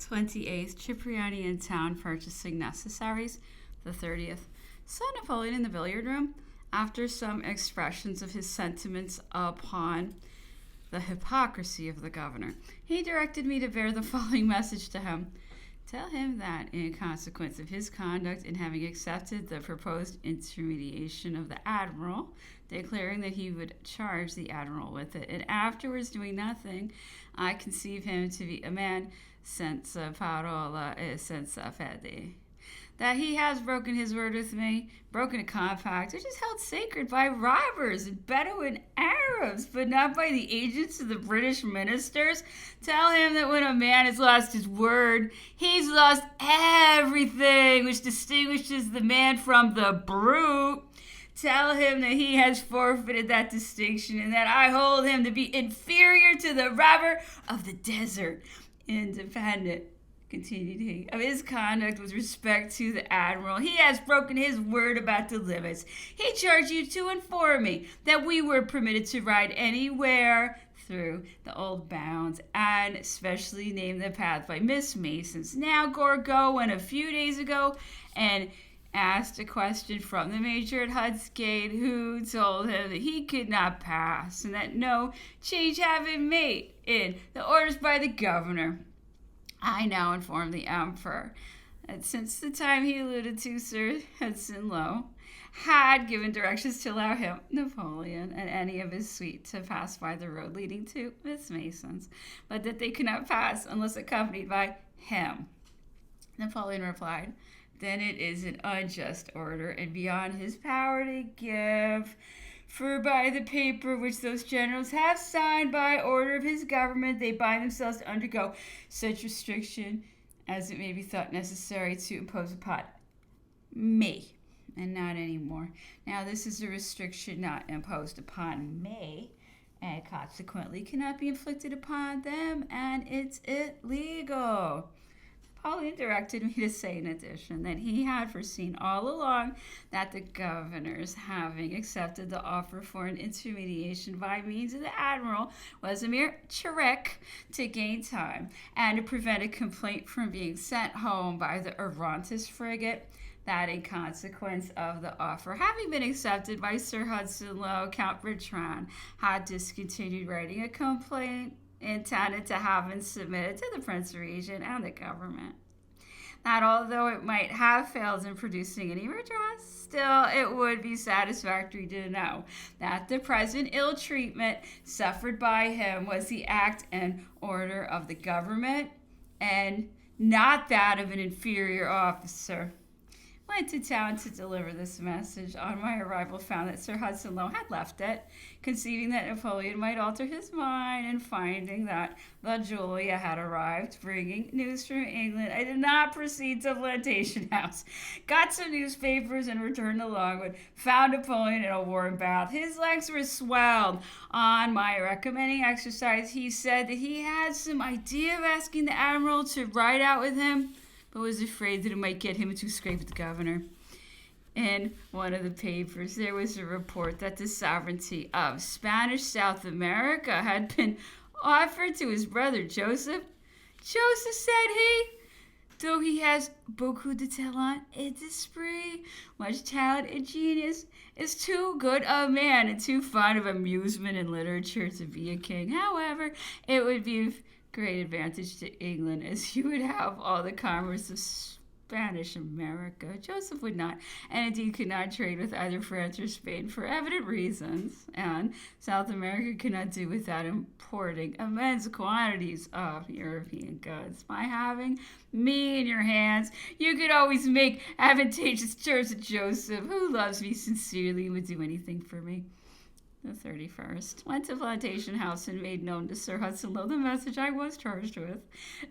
28th, Cipriani in town purchasing necessaries. The 30th, saw Napoleon in the billiard room. After some expressions of his sentiments upon the hypocrisy of the governor, he directed me to bear the following message to him. Tell him that, in consequence of his conduct in having accepted the proposed intermediation of the admiral, declaring that he would charge the admiral with it, and afterwards doing nothing, I conceive him to be a man senza parola e senza fede. That he has broken his word with me, broken a compact which is held sacred by robbers and Bedouin Arabs, but not by the agents of the British ministers. Tell him that when a man has lost his word, he's lost everything which distinguishes the man from the brute. Tell him that he has forfeited that distinction and that I hold him to be inferior to the robber of the desert, independent, continued he, of his conduct with respect to the admiral. He has broken his word about the limits. He charged you to inform me that we were permitted to ride anywhere through the old bounds, and especially named the path by Miss Mason's. Now Gorgo went a few days ago and asked a question from the major at Hut's Gate, who told him that he could not pass, and that no change had been made in the orders by the governor. I now inform the emperor that since the time he alluded to, Sir Hudson Lowe had given directions to allow him, Napoleon, and any of his suite to pass by the road leading to Miss Mason's, but that they could not pass unless accompanied by him. Napoleon replied, then it is an unjust order and beyond his power to give. For by the paper which those generals have signed by order of his government, they bind themselves to undergo such restriction as it may be thought necessary to impose upon me, and not any more. Now this is a restriction not imposed upon me, and consequently cannot be inflicted upon them, and it's illegal. Napoleon directed me to say in addition that he had foreseen all along that the governors, having accepted the offer for an intermediation by means of the admiral, was a mere trick to gain time and to prevent a complaint from being sent home by the Orontes frigate, that in consequence of the offer having been accepted by Sir Hudson Lowe, Count Bertrand had discontinued writing a complaint intended to have been submitted to the Prince Regent and the government. That although it might have failed in producing any redress, still it would be satisfactory to know that the present ill treatment suffered by him was the act and order of the government, and not that of an inferior officer. Went to town to deliver this message. On my arrival, found that Sir Hudson Lowe had left it, conceiving that Napoleon might alter his mind, and finding that La Julia had arrived, bringing news from England, I did not proceed to Plantation House. Got some newspapers and returned to Longwood. Found Napoleon in a warm bath. His legs were swelled. On my recommending exercise, he said that he had some idea of asking the admiral to ride out with him, but was afraid that it might get him into a scrape with the governor. In one of the papers, there was a report that the sovereignty of Spanish South America had been offered to his brother Joseph. Joseph, said he, though he has beaucoup de talent et d'esprit, much talent and genius, is too good a man and too fond of amusement and literature to be a king. However, it would be great advantage to England, as you would have all the commerce of Spanish America. Joseph would not, and indeed could not, trade with either France or Spain for evident reasons, and South America could not do without importing immense quantities of European goods. By having me in your hands, you could always make advantageous terms with Joseph, who loves me sincerely and would do anything for me. The 31st, went to Plantation House and made known to Sir Hudson Lowe the message I was charged with,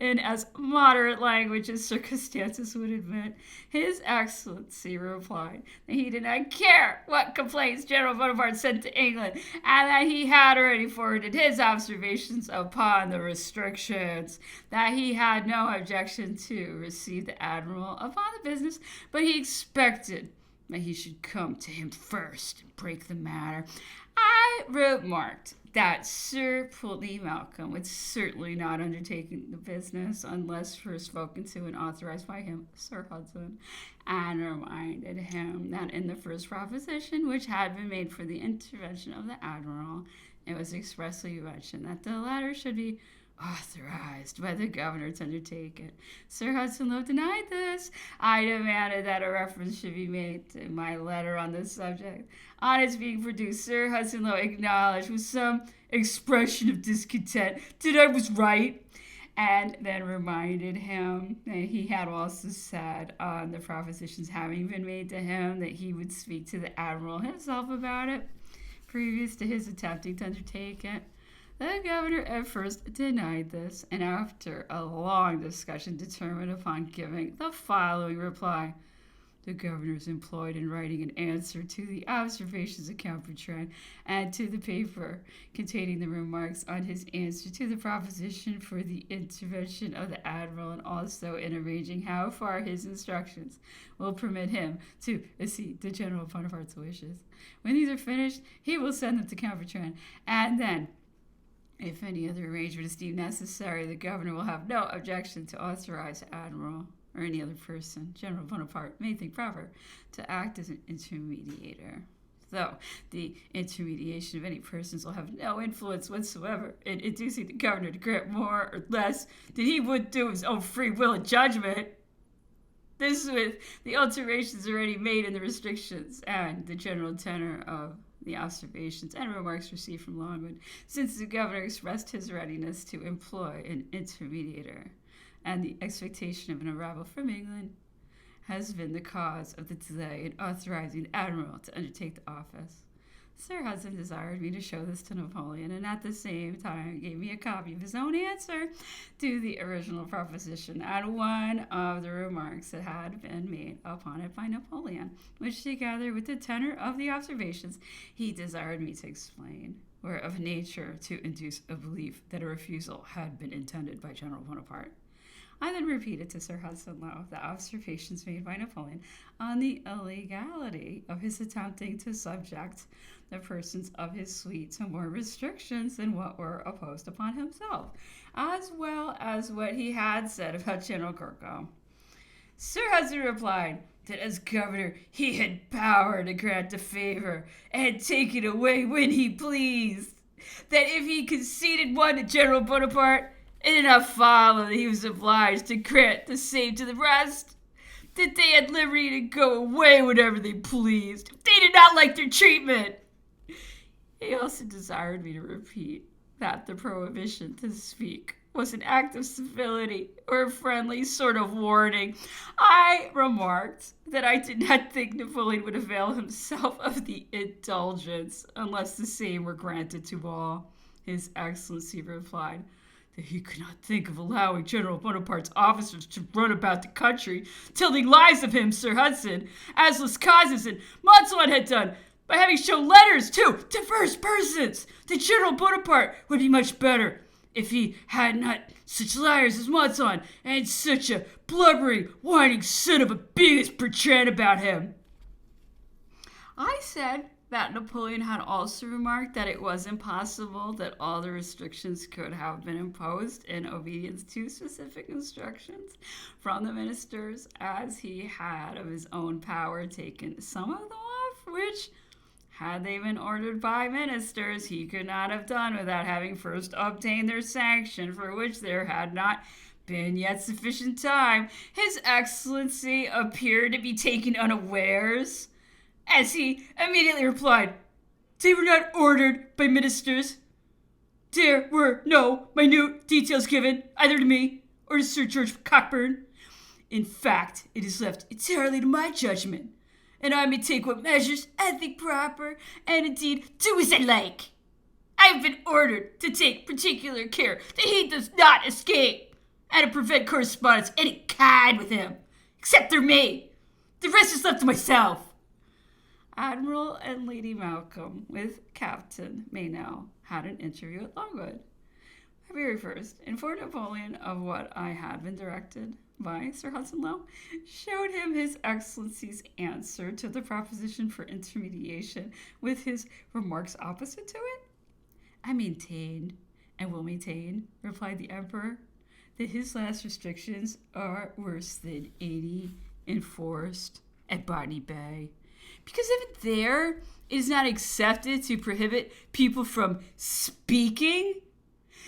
in as moderate language as circumstances would admit. His Excellency replied that he did not care what complaints General Bonaparte sent to England, and that he had already forwarded his observations upon the restrictions, that he had no objection to receive the admiral upon the business, but he expected that he should come to him first and break the matter. I remarked that Sir Pulteney Malcolm would certainly not undertake the business unless first spoken to and authorized by him, Sir Hudson, and reminded him that in the first proposition, which had been made for the intervention of the Admiral, it was expressly mentioned that the latter should be authorized by the governor to undertake it. Sir Hudson Lowe denied this. I demanded that a reference should be made to my letter on this subject. On its being produced, Sir Hudson Lowe acknowledged with some expression of discontent that I was right, and then reminded him that he had also said on the propositions having been made to him that he would speak to the Admiral himself about it previous to his attempting to undertake it. The governor at first denied this, and after a long discussion determined upon giving the following reply. The governor is employed in writing an answer to the observations of Count Bertrand and to the paper containing the remarks on his answer to the proposition for the intervention of the Admiral, and also in arranging how far his instructions will permit him to accede to General Bonaparte's wishes. When these are finished, he will send them to Count Bertrand, and then, if any other arrangement is deemed necessary, the governor will have no objection to authorize the Admiral or any other person General Bonaparte may think proper to act as an intermediator. Though the intermediation of any persons will have no influence whatsoever in inducing the governor to grant more or less than he would do of his own free will and judgment. This with the alterations already made in the restrictions and the general tenor of the observations and remarks received from Longwood, since the governor expressed his readiness to employ an intermediator, and the expectation of an arrival from England has been the cause of the delay in authorizing the Admiral to undertake the office. Sir Hudson desired me to show this to Napoleon, and at the same time gave me a copy of his own answer to the original proposition and one of the remarks that had been made upon it by Napoleon, which, together with the tenor of the observations, he desired me to explain, were of nature to induce a belief that a refusal had been intended by General Bonaparte. I then repeated to Sir Hudson Lowe the observations made by Napoleon on the illegality of his attempting to subject the persons of his suite to more restrictions than what were imposed upon himself, as well as what he had said about General Kirkham. Sir Hudson replied that as governor he had power to grant a favor and take it away when he pleased, that if he conceded one to General Bonaparte, it did not follow that he was obliged to grant the same to the rest, that they had liberty to go away whenever they pleased. They did not like their treatment. He also desired me to repeat that the prohibition to speak was an act of civility or a friendly sort of warning. I remarked that I did not think Napoleon would avail himself of the indulgence unless the same were granted to all. His Excellency replied that he could not think of allowing General Bonaparte's officers to run about the country, telling lies of him, Sir Hudson, as Las and Montalon had done, by having shown letters to diverse persons, that General Bonaparte would be much better if he had not such liars as Montalon and such a blubbering, whining son of a bitch as Bertrand about him. I said that Napoleon had also remarked that it was impossible that all the restrictions could have been imposed in obedience to specific instructions from the ministers, as he had of his own power taken some of them off, which, had they been ordered by ministers, he could not have done without having first obtained their sanction, for which there had not been yet sufficient time. His Excellency appeared to be taken unawares, as he immediately replied, they were not ordered by ministers. There were no minute details given, either to me or to Sir George Cockburn. In fact, it is left entirely to my judgment, and I may take what measures I think proper, and indeed do as I like. I have been ordered to take particular care that he does not escape, and to prevent correspondence of any kind with him, except through me. The rest is left to myself. Admiral and Lady Malcolm, with Captain Meynell, had an interview at Longwood. February 1st, informed Napoleon of what I had been directed by Sir Hudson Lowe, showed him His Excellency's answer to the proposition for intermediation with his remarks opposite to it, I maintain, and will maintain, replied the emperor, that his last restrictions are worse than any enforced at Botany Bay. Because even there, it is not accepted to prohibit people from speaking.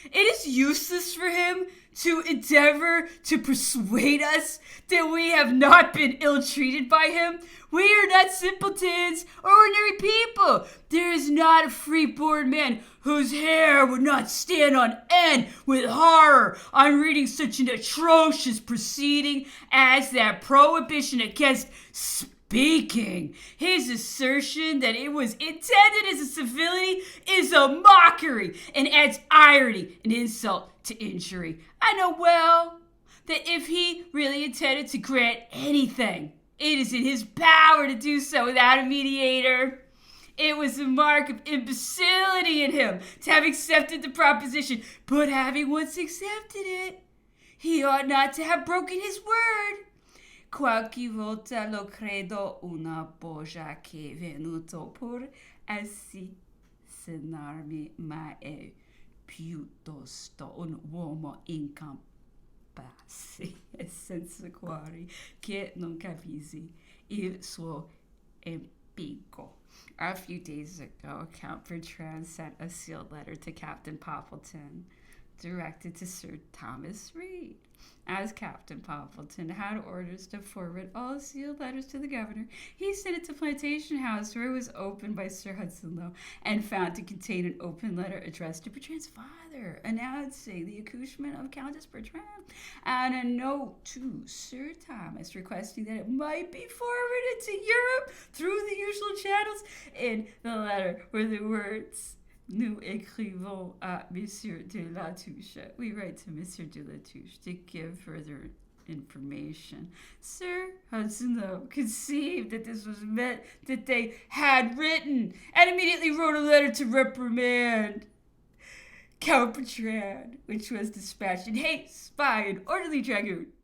It is useless for him to endeavor to persuade us that we have not been ill-treated by him. We are not simpletons or ordinary people. There is not a free-born man whose hair would not stand on end with horror on reading such an atrocious proceeding as that prohibition against speaking. His assertion that it was intended as a civility is a mockery and adds irony and insult to injury. I know well that if he really intended to grant anything, it is in his power to do so without a mediator. It was a mark of imbecility in him to have accepted the proposition, but having once accepted it, he ought not to have broken his word. Qualche volta lo credo una boja che venuto pur assassinarmi, ma è piuttosto un uomo incapace e senza cuore che non capisci il suo impicco. A few days ago, Count Bertrand sent a sealed letter to Captain Poppleton, directed to Sir Thomas Reed. As Captain Poppleton had orders to forward all sealed letters to the governor, he sent it to Plantation House, where it was opened by Sir Hudson Lowe and found to contain an open letter addressed to Bertrand's father, announcing the accouchement of Countess Bertrand, and a note to Sir Thomas requesting that it might be forwarded to Europe through the usual channels. In the letter were the words, "Nous écrivons à Monsieur de la Touche." We write to Monsieur de la Touche to give further information. Sir Hudson Lowe conceived that this was meant that they had written, and immediately wrote a letter to reprimand Count Bertrand, which was dispatched in haste by an orderly dragoon.